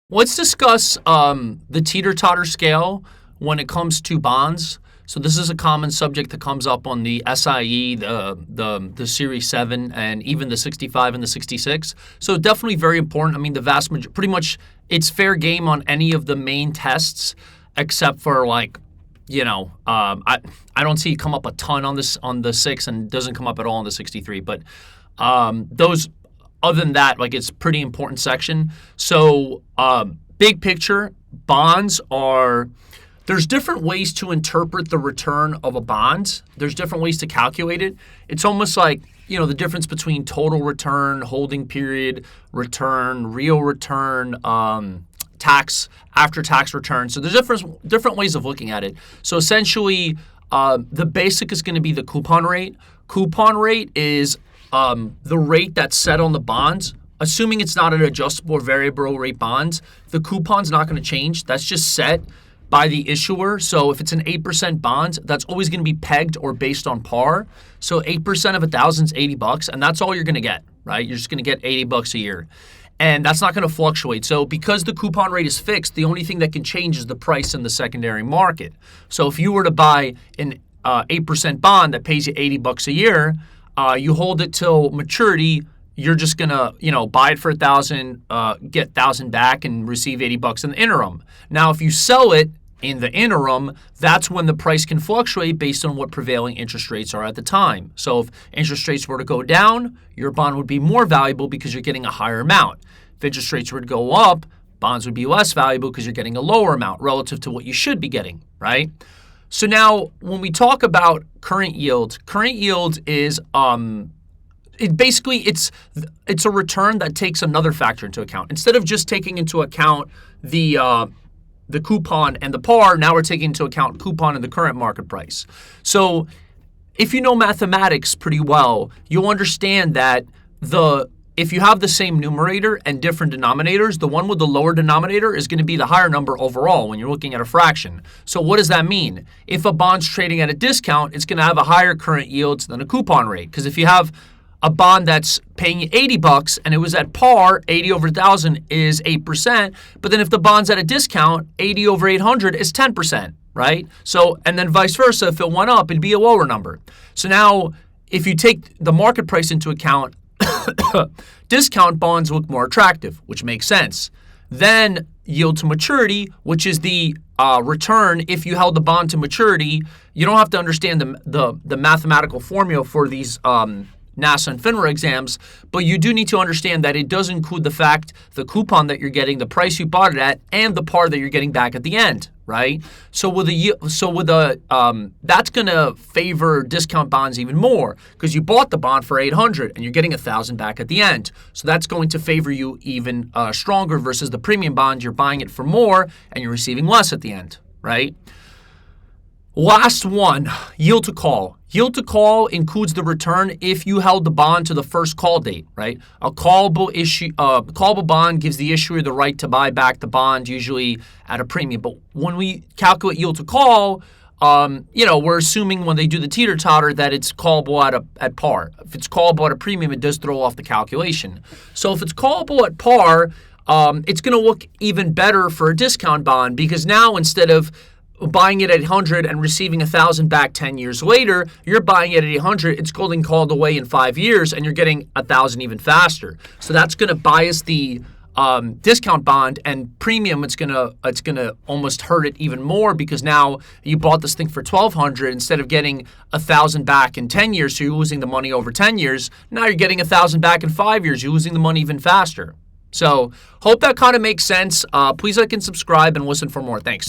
Let's discuss the teeter-totter scale when it comes to bonds. So this is a common subject that comes up on the SIE, the Series 7, and even the 65 and the 66. So definitely very important. I mean, the vast majority, pretty much, it's fair game on any of the main tests, except for I don't see it come up a ton on the 6, and doesn't come up at all on the 63. But those. Other than that, it's pretty important section. So big picture, bonds are, there's different ways to interpret the return of a bond. There's different ways to calculate it. It's almost like, the difference between total return, holding period return, real return, tax, after tax return. So there's different ways of looking at it. So essentially, the basic is going to be the coupon rate. Coupon rate is the rate that's set on the bonds, assuming it's not an adjustable or variable rate bonds, the coupon's not going to change. That's just set by the issuer. So if it's an 8% bond, that's always going to be pegged or based on par. So 8% of $1,000 is $80, and that's all you're going to get, right? You're just going to get $80 a year. And that's not going to fluctuate. So because the coupon rate is fixed, the only thing that can change is the price in the secondary market. So if you were to buy an 8% bond that pays you $80 a year, you hold it till maturity, you're just going to, buy it for $1,000, get $1,000 back and receive $80 in the interim. Now, if you sell it in the interim, that's when the price can fluctuate based on what prevailing interest rates are at the time. So if interest rates were to go down, your bond would be more valuable because you're getting a higher amount. If interest rates were to go up, bonds would be less valuable because you're getting a lower amount relative to what you should be getting, right? So now, when we talk about current yield is it's a return that takes another factor into account. Instead of just taking into account the coupon and the par, now we're taking into account coupon and the current market price. So if you know mathematics pretty well, you'll understand that if you have the same numerator and different denominators, the one with the lower denominator is going to be the higher number overall when you're looking at a fraction. So what does that mean? If a bond's trading at a discount, it's going to have a higher current yield than a coupon rate. Because if you have a bond that's paying you $80 and it was at par, 80 over 1,000 is 8%. But then if the bond's at a discount, 80 over 800 is 10%, right? So, and then vice versa, if it went up, it'd be a lower number. So now, if you take the market price into account, discount bonds look more attractive, which makes sense. Then yield to maturity, which is the return if you held the bond to maturity. You don't have to understand the mathematical formula for these NASA and FINRA exams, but you do need to understand that it does include the coupon that you're getting, the price you bought it at, and the par that you're getting back at the end, right? So that's going to favor discount bonds even more because you bought the bond for $800 and you're getting $1,000 back at the end. So that's going to favor you even stronger versus the premium bond. You're buying it for more and you're receiving less at the end, right? Last one, yield to call. Yield to call includes the return if you held the bond to the first call date, right? A callable bond gives the issuer the right to buy back the bond, usually at a premium. But when we calculate yield to call, we're assuming when they do the teeter-totter that it's callable at par. If it's callable at a premium, it does throw off the calculation. So if it's callable at par, it's going to look even better for a discount bond because now instead of buying it at 800 and receiving 1,000 back 10 years later, you're buying it at 800. It's getting called away in 5 years, and you're getting 1,000 even faster. So that's going to bias the discount bond, and premium. It's gonna almost hurt it even more because now you bought this thing for $1,200 instead of getting 1,000 back in 10 years. So you're losing the money over 10 years. Now you're getting 1,000 back in 5 years. You're losing the money even faster. So hope that kind of makes sense. Please like and subscribe and listen for more. Thanks.